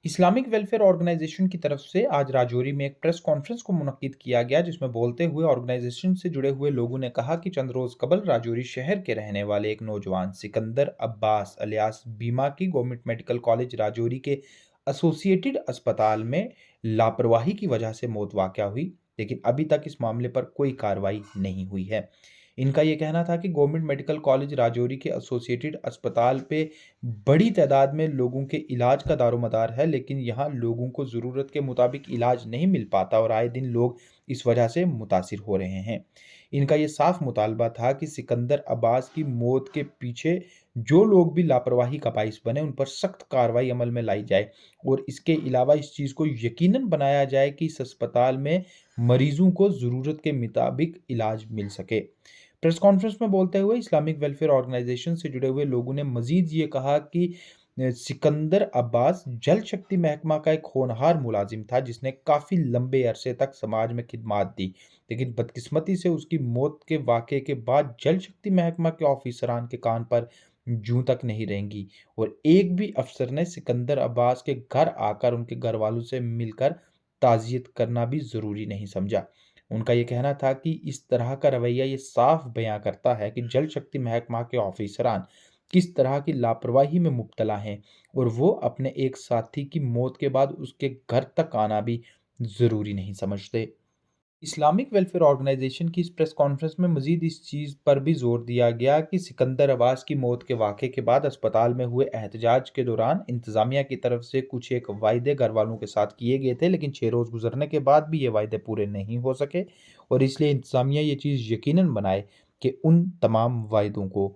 Islamic welfare organisation की तरफ से आज राजौरी में एक प्रेस कॉन्फ्रेंस को मुनक्किद किया गया, जिसमें बोलते हुए ऑर्गेनाइजेशन से जुड़े हुए लोगों ने कहा कि चंद रोज कबल राजौरी शहर के रहने वाले एक नौजवान सिकंदर अब्बास अलियास बीमा की गवर्नमेंट मेडिकल कॉलेज राजौरी के एसोसिएटेड अस्पताल में लापरवाही की वजह से मौत वाक़या हुई, लेकिन अभी तक इस मामले पर कोई कार्रवाई नहीं हुई है। इनका ये कहना था कि गवर्नमेंट मेडिकल कॉलेज राजौरी के एसोसिएटेड अस्पताल पे बड़ी तादाद में लोगों के इलाज का दारोमदार है, लेकिन यहाँ लोगों को ज़रूरत के मुताबिक इलाज नहीं मिल पाता और आए दिन लोग इस वजह से मुतासिर हो रहे हैं। इनका ये साफ मुतालबा था कि सिकंदर अब्बास की मौत के पीछे जो लोग भी लापरवाही का बाइस बने, उन पर सख्त कार्रवाई अमल में लाई जाए और इसके अलावा इस चीज़ को यकीनन बनाया जाए कि इस अस्पताल में मरीजों को ज़रूरत के मुताबिक इलाज मिल सके। प्रेस कॉन्फ्रेंस में बोलते हुए इस्लामिक वेलफेयर ऑर्गेनाइजेशन से जुड़े हुए लोगों ने मजीद ये कहा कि सिकंदर अब्बास जल शक्ति महकमा का एक होनहार मुलाजिम था, जिसने काफ़ी लंबे अरसे तक समाज में खिदमात दी, लेकिन बदकिस्मती से उसकी मौत के वाक़े के बाद जल शक्ति महकमा के ऑफिसरान के कान पर जूं तक नहीं रेंगी और एक भी अफसर ने सिकंदर अब्बास के घर आकर उनके घर वालों से मिलकर ताज़ियत करना भी ज़रूरी नहीं समझा। उनका ये कहना था कि इस तरह का रवैया ये साफ बयां करता है कि जल शक्ति महकमा के ऑफिसरान किस तरह की लापरवाही में मुब्तला हैं और वो अपने एक साथी की मौत के बाद उसके घर तक आना भी ज़रूरी नहीं समझते। इस्लामिक वेलफेयर ऑर्गेनाइजेशन की इस प्रेस कॉन्फ्रेंस में मजीद इस चीज़ पर भी जोर दिया गया कि सिकंदर अब्बास की मौत के वाक़े के बाद अस्पताल में हुए एहतजाज के दौरान इंतज़ामिया की तरफ से कुछ एक वायदे घर वालों के साथ किए गए थे, लेकिन 6 रोज़ गुजरने के बाद भी ये वायदे पूरे नहीं हो सके और इसलिए इंतज़ामिया ये चीज़ यकीनन बनाए कि उन तमाम वायदों को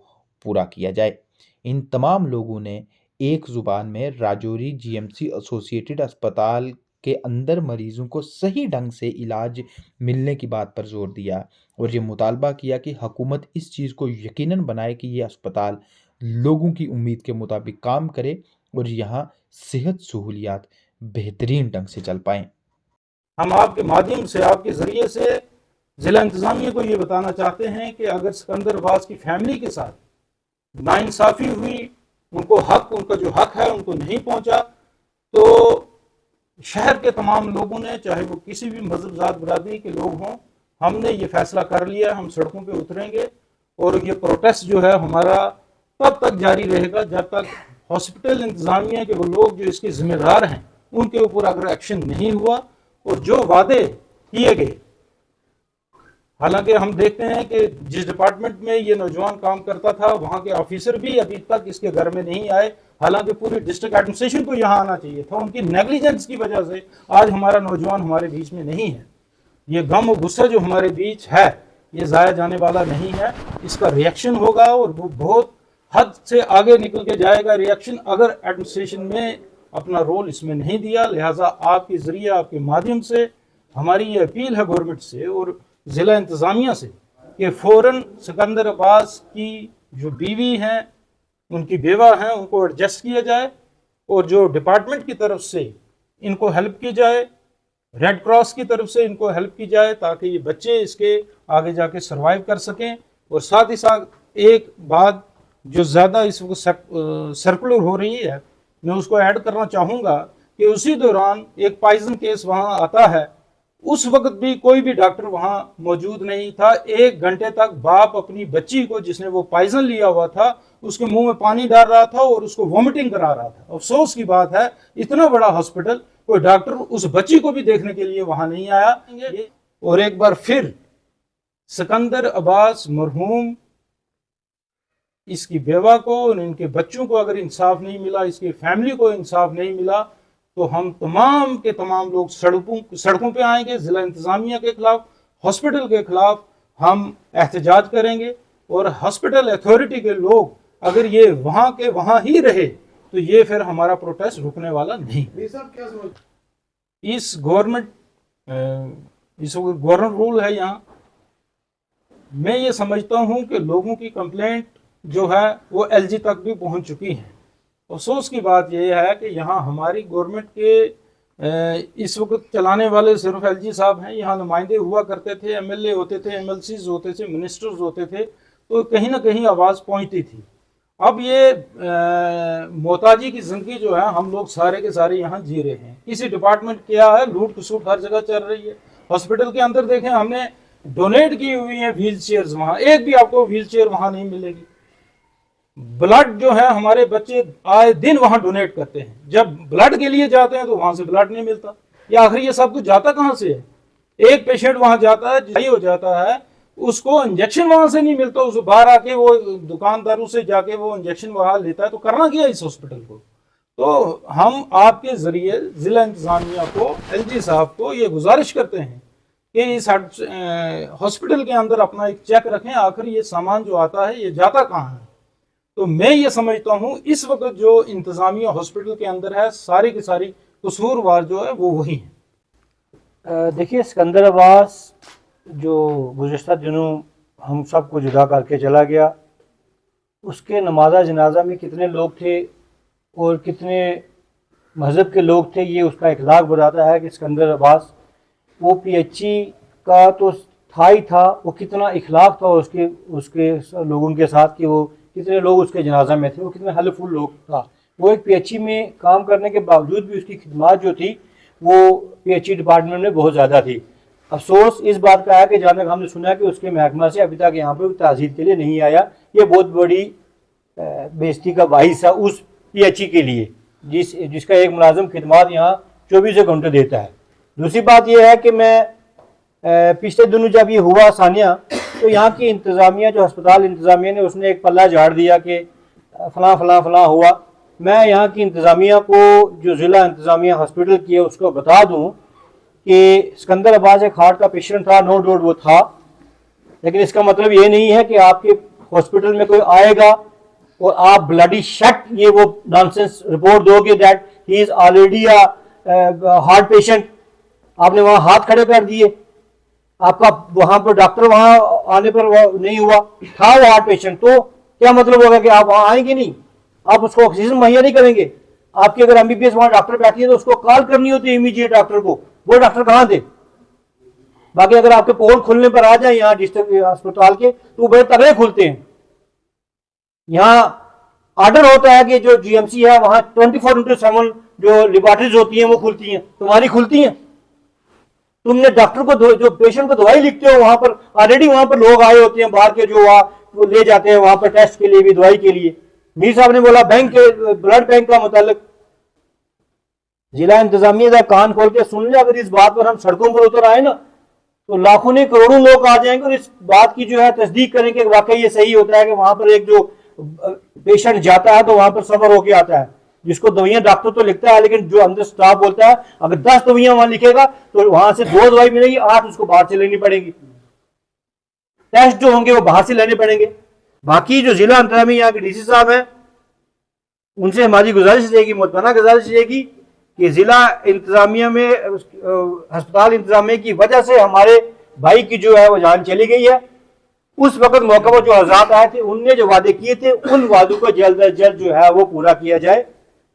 पूरा किया जाए। इन तमाम लोगों ने एक ज़ुबान में राजौरी जीएमसी एसोसिएटेड अस्पताल के अंदर मरीजों को सही ढंग से इलाज मिलने की बात पर जोर दिया और ये मुतालबा किया कि हुकूमत इस चीज़ को यकीनन बनाए कि ये अस्पताल लोगों की उम्मीद के मुताबिक काम करे और यहाँ सेहत सहूलियात बेहतरीन ढंग से चल पाएँ। हम आपके माध्यम से, आपके ज़रिए से ज़िला इंतज़ामिया को ये बताना चाहते हैं कि अगर सिकंदर अब्बास की फैमिली के साथ नाइंसाफ़ी हुई, उनका जो हक है उनको नहीं पहुंचा, तो शहर के तमाम लोगों ने, चाहे वो किसी भी मजहब ज़ात बरादरी के लोग हों, हमने ये फैसला कर लिया, हम सड़कों पे उतरेंगे और ये प्रोटेस्ट जो है हमारा तब तक जारी रहेगा जब तक हॉस्पिटल इंतज़ामिया के वो लोग जो इसके ज़िम्मेदार हैं उनके ऊपर अगर एक्शन नहीं हुआ और जो वादे किए गए। हालांकि हम देखते हैं कि जिस डिपार्टमेंट में ये नौजवान काम करता था वहाँ के ऑफिसर भी अभी तक इसके घर में नहीं आए, हालांकि पूरी डिस्ट्रिक्ट एडमिनिस्ट्रेशन को यहाँ आना चाहिए था। उनकी नेग्लिजेंस की वजह से आज हमारा नौजवान हमारे बीच में नहीं है। ये गम और गुस्सा जो हमारे बीच है ये ज़ाया जाने वाला नहीं है, इसका रिएक्शन होगा और वो बहुत हद से आगे निकल के जाएगा रिएक्शन, अगर एडमिनिस्ट्रेशन में अपना रोल इसमें नहीं दिया। लिहाजा आपके ज़रिए, आपके माध्यम से हमारी ये अपील है गवर्नमेंट से और ज़िला इंतज़ामिया से कि फ़ौरन सिकंदर अब्बास की जो बीवी हैं, उनकी बेवा हैं, उनको एडजस्ट किया जाए और जो डिपार्टमेंट की तरफ से इनको हेल्प की जाए, रेड क्रॉस की तरफ से इनको हेल्प की जाए ताकि ये बच्चे इसके आगे जाके सर्वाइव कर सकें। और साथ ही साथ एक बात जो ज़्यादा इस वक्त सर्कुलर हो रही है, मैं उसको ऐड करना चाहूँगा कि उसी दौरान एक पॉइजन केस वहाँ आता है, उस वक्त भी कोई भी डॉक्टर वहाँ मौजूद नहीं था। 1 घंटे तक बाप अपनी बच्ची को, जिसने वो पॉइजन लिया हुआ था, उसके मुंह में पानी डाल रहा था और उसको वॉमिटिंग करा रहा था। अफसोस की बात है, इतना बड़ा हॉस्पिटल, कोई डॉक्टर उस बच्ची को भी देखने के लिए वहां नहीं आया। और एक बार फिर सिकंदर अब्बास मरहूम, इसकी बेवा को और इनके बच्चों को अगर इंसाफ नहीं मिला, इसकी फैमिली को इंसाफ नहीं मिला, तो हम तमाम के तमाम लोग सड़कों पे आएंगे। ज़िला इंतज़ामिया के खिलाफ, हॉस्पिटल के खिलाफ हम एहतजाज करेंगे और हॉस्पिटल अथॉरिटी के लोग अगर ये वहाँ के वहाँ ही रहे तो ये फिर हमारा प्रोटेस्ट रुकने वाला नहीं। इस गवर्नमेंट रूल है यहाँ, मैं ये समझता हूँ कि लोगों की कंप्लेंट जो है वो एलजी तक भी पहुँच चुकी है। अफसोस की बात यह है कि यहाँ हमारी गवर्नमेंट के इस वक्त चलाने वाले सिर्फ एलजी साहब हैं। यहाँ नुमाइंदे हुआ करते थे, एमएलए होते थे, एमएलसीज होते थे, मिनिस्टर्स होते थे, तो कहीं ना कहीं आवाज़ पहुँचती थी। अब ये मोहताजी की जिंदगी जो है हम लोग सारे के सारे यहाँ जी रहे हैं। किसी डिपार्टमेंट क्या है, लूट खसूट हर जगह चल रही है। हॉस्पिटल के अंदर देखें, हमने डोनेट की हुई है व्हील चेयर, वहाँ एक भी आपको व्हील चेयर वहाँ नहीं मिलेगी। ब्लड जो है हमारे बच्चे आए दिन वहाँ डोनेट करते हैं, जब ब्लड के लिए जाते हैं तो वहाँ से ब्लड नहीं मिलता। या आखिर ये सब कुछ जाता कहाँ से है? एक पेशेंट वहाँ जाता है, सही हो जाता है, उसको इंजेक्शन वहां से नहीं मिलता, उसको बाहर आके वो दुकानदारों से जाके वो इंजेक्शन वहां लेता है। तो करना क्या इस हॉस्पिटल को? तो हम आपके जरिए जिला इंतजामिया को, एलजी साहब को ये गुजारिश करते हैं कि इस हॉस्पिटल के अंदर अपना एक चेक रखें, आखिर ये सामान जो आता है ये जाता कहाँ है। तो मैं ये समझता हूँ इस वक्त जो इंतजामिया हॉस्पिटल के अंदर है, सारी की सारी कसूरवार जो है वो वही है। देखिए, सिकंदर अब्बास जो गुज़िश्ता दिनों हम सब को जुदा करके चला गया, उसके नमाज़ा जनाजा में कितने लोग थे और कितने मज़हब के लोग थे, ये उसका इखलाक बताता है कि सिकंदर अब्बास वो पीएचई का तो था ही था, वो कितना इखलाक था उसके लोगों के साथ कि वो कितने लोग उसके जनाजा में थे, वो कितने हलफुल लोग था। वो एक पीएचई में काम करने के बावजूद भी उसकी खिदमत जो थी वो पीएचई डिपार्टमेंट में बहुत ज़्यादा थी। अफसोस इस बात का है कि जहाँ तक हमने सुना है कि उसके महकमा से अभी तक यहाँ पे ताज़ीर के लिए नहीं आया। ये बहुत बड़ी बेइज्जती का बाइस है उस पीएचई के लिए जिसका एक मुलाजिम खिदमत यहाँ 24 घंटे देता है। दूसरी बात यह है कि मैं पिछले दिनों जब ये हुआ सानिया, तो यहाँ की इंतज़ामिया, जो अस्पताल इंतज़ामिया ने, उसने एक पल्ला झाड़ दिया कि फ़लाँ फ़लाँ फ़लाँ हुआ। मैं यहाँ की इंतज़ामिया को, जो ज़िला इंतज़ामिया हॉस्पिटल की है, उसको बता दूँ कि सिकंदर अब्बास एक हार्ट का पेशेंट था, नो डाउट वो था, लेकिन इसका मतलब ये नहीं है कि आपके हॉस्पिटल में कोई आएगा और आप ब्लडी शट ये वो नॉनसेंस रिपोर्ट दोगे that he is already heart patient. आपने वहां हाथ खड़े कर दिए, आपका वहां पर डॉक्टर वहां आने पर नहीं हुआ, था वो हार्ट पेशेंट, तो क्या मतलब होगा कि आप वहां आएंगे नहीं, आप उसको ऑक्सीजन मुहैया नहीं करेंगे। आपकी अगर एमबीबीएस वहां डॉक्टर बैठी है तो उसको कॉल करनी होती है इमीडिएट डॉक्टर को, वो डॉक्टर कहाँ थे? बाकी अगर आपके पोल खुलने पर आ जाए यहाँ डिस्ट्रिक्ट अस्पताल के तो वो बड़े तगड़े खुलते हैं। यहाँ ऑर्डर होता है कि जो जीएमसी है वहां 24/7 जो लेबोरेटरीज होती हैं वो खुलती हैं, तुम्हारी खुलती हैं? तुमने डॉक्टर को जो पेशेंट को दवाई लिखते हो, वहां पर ऑलरेडी वहां पर लोग आए होते हैं बाहर के, जो वो ले जाते हैं वहां पर टेस्ट के लिए भी, दवाई के लिए। मीर साहब ने बोला बैंक के ब्लड बैंक का मुतालिक, जिला इंतजामिया का कान खोल के सुन ले। अगर इस बात पर हम सड़कों पर उतर आए ना तो लाखों ने करोड़ों लोग आ जाएंगे और इस बात की जो है तस्दीक करेंगे कि वाकई ये सही होता है कि वहां पर एक जो पेशेंट जाता है तो वहां पर सफर होके आता है, जिसको दवाइयां डॉक्टर तो लिखता है लेकिन जो अंदर स्टाफ बोलता है अगर 10 दवाइयां वहां लिखेगा तो वहां से 2 दवाई मिलेगी, 8 उसको बाहर से लेनी पड़ेगी। टेस्ट जो होंगे वो बाहर से लेने पड़ेंगे। बाकी जो जिला इंतजामिया यहाँ के डीसी साहब हैं, उनसे हमारी गुजारिश रहेगी, मुतमना गुजारिश रहेगी कि जिला इंतजामिया में अस्पताल इंतजामिया की वजह से हमारे भाई की जो है वो जान चली गई है। उस वक्त मौके पर जो आजाद आए थे उनने जो वादे किए थे उन वादों को जल्द अज जल्द जो है वो पूरा किया जाए,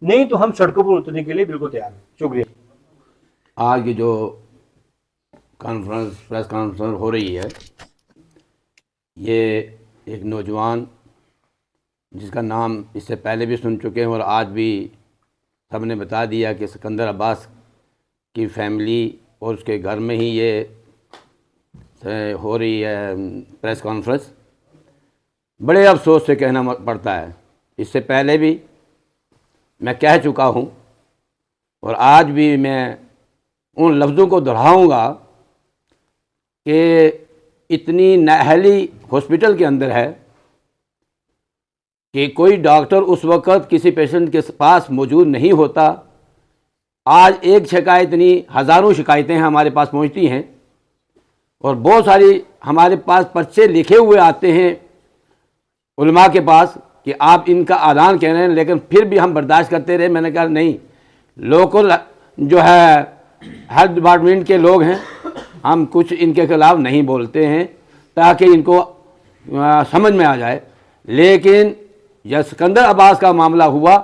नहीं तो हम सड़कों पर उतरने के लिए बिल्कुल तैयार हैं। शुक्रिया। आज की जो कॉन्फ्रेंस, प्रेस कॉन्फ्रेंस हो रही है, ये एक नौजवान जिसका नाम इससे पहले भी सुन चुके हैं और आज भी सब ने बता दिया कि सिकंदर अब्बास की फैमिली और उसके घर में ही ये हो रही है प्रेस कॉन्फ्रेंस। बड़े अफसोस से कहना पड़ता है, इससे पहले भी मैं कह चुका हूँ और आज भी मैं उन लफ्ज़ों को दोहराऊँगा कि इतनी नाअहली हॉस्पिटल के अंदर है कि कोई डॉक्टर उस वक़्त किसी पेशेंट के पास मौजूद नहीं होता। आज एक शिकायत नहीं, हज़ारों शिकायतें हमारे पास पहुंचती हैं और बहुत सारी हमारे पास पर्चे लिखे हुए आते हैं उलमा के पास कि आप इनका ऐलान कह रहे हैं, लेकिन फिर भी हम बर्दाश्त करते रहे। मैंने कहा नहीं, लोकल जो है हेल्थ डिपार्टमेंट के लोग हैं, हम कुछ इनके खिलाफ़ नहीं बोलते हैं ताकि इनको समझ में आ जाए। लेकिन जब सिकंदर अब्बास का मामला हुआ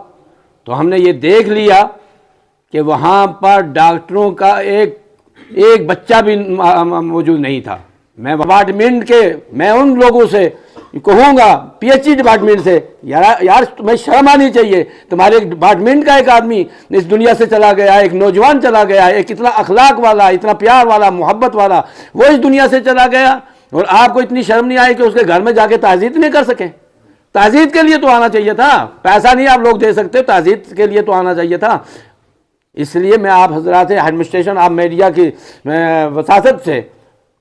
तो हमने ये देख लिया कि वहाँ पर डॉक्टरों का एक बच्चा भी मौजूद नहीं था। मैं उन लोगों से कहूँगा पीएचडी डिपार्टमेंट से, यार तुम्हें शर्म आनी चाहिए। तुम्हारे डिपार्टमेंट का एक आदमी इस दुनिया से चला गया, एक नौजवान चला गया, एक इतना अखलाक वाला, इतना प्यार वाला, मोहब्बत वाला, वो इस दुनिया से चला गया और आपको इतनी शर्म नहीं आई कि उसके घर में जाके ताज़ीद नहीं कर सकें। ताज़ीद के लिए तो आना चाहिए था, पैसा नहीं आप लोग दे सकते, ताज़ीद के लिए तो आना चाहिए था। इसलिए मैं आप हजरात एडमिनिस्ट्रेशन, आप मीडिया की वसासत से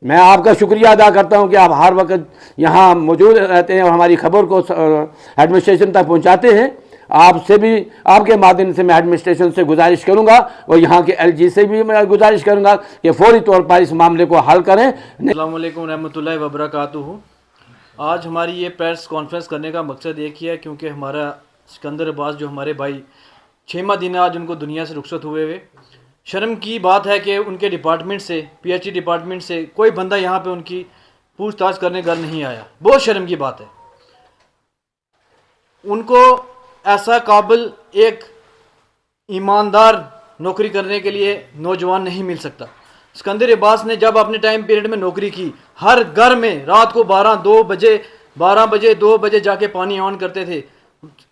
मैं आपका शुक्रिया अदा करता हूं कि आप हर वक्त यहाँ मौजूद रहते हैं और हमारी खबर को एडमिनिस्ट्रेशन तक पहुँचाते हैं। आपसे भी, आपके माध्यम से मैं एडमिनिस्ट्रेशन से गुजारिश करूँगा और यहाँ के एलजी से भी मैं गुजारिश करूँगा कि फौरी तौर पर इस मामले को हल करें। अस्सलाम वालेकुम रहमतुल्लाहि व बरकातुहू। आज हमारी ये प्रेस कॉन्फ्रेंस करने का मकसद एक ही है, क्योंकि हमारा सिकंदर अब्बास जो हमारे भाई 6वां दिन आज उनको दुनिया से रुखसत हुए हुए। शर्म की बात है कि उनके डिपार्टमेंट से, पीएचडी डिपार्टमेंट से कोई बंदा यहाँ पे उनकी पूछताछ करने घर नहीं आया। बहुत शर्म की बात है। उनको ऐसा काबिल एक ईमानदार नौकरी करने के लिए नौजवान नहीं मिल सकता। सिकंदर अब्बास ने जब अपने टाइम पीरियड में नौकरी की, हर घर में रात को 12 बजे 2 बजे जाके पानी ऑन करते थे।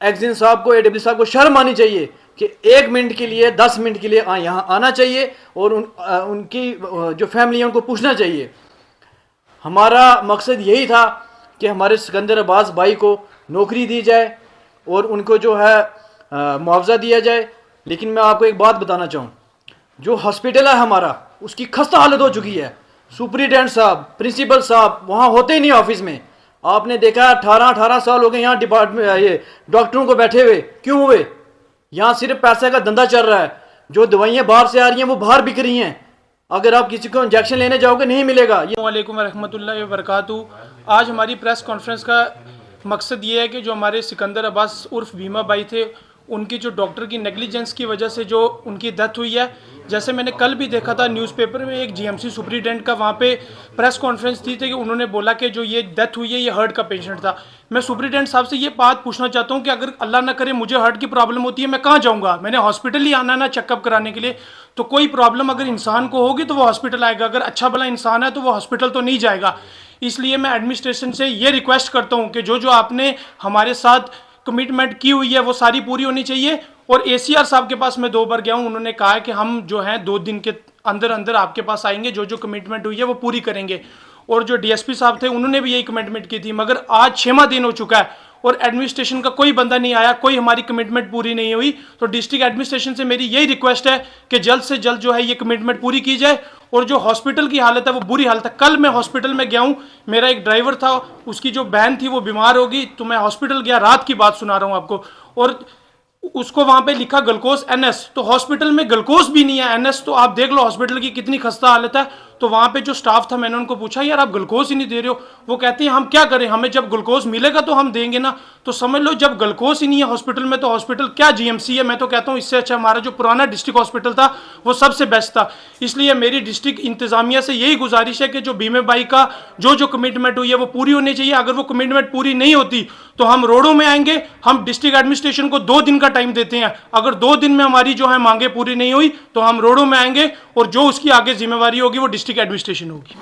एक्जिन साहब को, एडब्ल्यू साहब को शर्म आनी चाहिए कि 1 मिनट के लिए, 10 मिनट के लिए यहाँ आना चाहिए और उनकी जो फैमिली है उनको पूछना चाहिए। हमारा मकसद यही था कि हमारे सिकंदर अब्बास भाई को नौकरी दी जाए और उनको जो है मुआवजा दिया जाए। लेकिन मैं आपको एक बात बताना चाहूँ, जो हॉस्पिटल है हमारा, उसकी खस्ता हालत हो चुकी है। सुपरिटेंडेंट साहब, प्रिंसिपल साहब वहाँ होते ही नहीं ऑफिस में। आपने देखा 18 साल हो गए यहाँ डिपार्टमेंट, ये डॉक्टरों को बैठे हुए। क्यों हुए? यहाँ सिर्फ पैसे का धंधा चल रहा है। जो दवाइयाँ बाहर से आ रही हैं वो बाहर बिक रही हैं। अगर आप किसी को इंजेक्शन लेने जाओगे नहीं मिलेगा। वालेकुम रहमतुल्लाहि व बरकातुहू। आज हमारी प्रेस कॉन्फ्रेंस का मकसद ये है कि जो हमारे सिकंदर अब्बास उर्फ भीमा भाई थे, उनकी जो डॉक्टर की नेग्लिजेंस की वजह से जो उनकी डेथ हुई है, जैसे मैंने कल भी देखा था न्यूज़पेपर में, एक जीएमसी सुपरिटेंडेंट का वहाँ पे प्रेस कॉन्फ्रेंस थी कि उन्होंने बोला कि जो ये डेथ हुई है ये हार्ट का पेशेंट था। मैं सुपरिटेंडेंट साहब से ये बात पूछना चाहता हूँ कि अगर अल्लाह ना करे मुझे हार्ट की प्रॉब्लम होती है, मैं कहाँ जाऊँगा? मैंने हॉस्पिटल ही आना ना चेकअप कराने के लिए। तो कोई प्रॉब्लम अगर इंसान को होगी तो वो हॉस्पिटल आएगा, अगर अच्छा भला इंसान है तो वो हॉस्पिटल तो नहीं जाएगा। इसलिए मैं एडमिनिस्ट्रेशन से ये रिक्वेस्ट करता हूँ कि जो आपने हमारे साथ कमिटमेंट की हुई है वो सारी पूरी होनी चाहिए। और एसीआर साहब के पास मैं 2 बार गया हूँ, उन्होंने कहा है कि हम जो हैं 2 दिन के अंदर अंदर आपके पास आएंगे, जो कमिटमेंट हुई है वो पूरी करेंगे। और जो डीएसपी साहब थे उन्होंने भी यही कमिटमेंट की थी, मगर आज 6वां दिन हो चुका है और एडमिनिस्ट्रेशन का कोई बंदा नहीं आया, कोई हमारी कमिटमेंट पूरी नहीं हुई। तो डिस्ट्रिक्ट एडमिनिस्ट्रेशन से मेरी यही रिक्वेस्ट है कि जल्द से जल्द जो है ये कमिटमेंट पूरी की जाए। और जो हॉस्पिटल की हालत है वो बुरी हालत है। कल मैं हॉस्पिटल में गया हूँ, मेरा एक ड्राइवर था, उसकी जो बहन थी वो बीमार हो गई, तो मैं हॉस्पिटल गया, रात की बात सुना रहा हूँ आपको, और उसको वहाँ पे लिखा ग्लूकोज NS, तो हॉस्पिटल में ग्लूकोज भी नहीं है, NS। तो आप देख लो हॉस्पिटल की कितनी खस्ता हालत है। तो वहाँ पे जो स्टाफ था, मैंने उनको पूछा यार आप ग्लूकोज ही नहीं दे रहे हो। वो कहते हैं हम क्या करें, हमें जब ग्लूकोज मिलेगा तो हम देंगे ना। तो समझ लो जब ग्लूकोज ही नहीं है हॉस्पिटल में तो हॉस्पिटल क्या जीएमसी है। मैं तो कहता हूँ इससे अच्छा हमारा जो पुराना डिस्ट्रिक्ट हॉस्पिटल था वो सबसे बेस्ट था। इसलिए मेरी डिस्ट्रिक्ट इंतजामिया से यही गुजारिश है कि जो भीमे भाई का जो कमिटमेंट हुई है वो पूरी होनी चाहिए। अगर वो कमिटमेंट पूरी नहीं होती तो हम रोडों में आएंगे। हम डिस्ट्रिक्ट एडमिनिस्ट्रेशन को 2 दिन का टाइम देते हैं, अगर 2 दिन में हमारी जो है मांगे पूरी नहीं हुई तो हम रोडों में आएंगे और जो उसकी आगे जिम्मेवारी होगी वो डिस्ट्रिक्ट एडमिनिस्ट्रेशन होगी।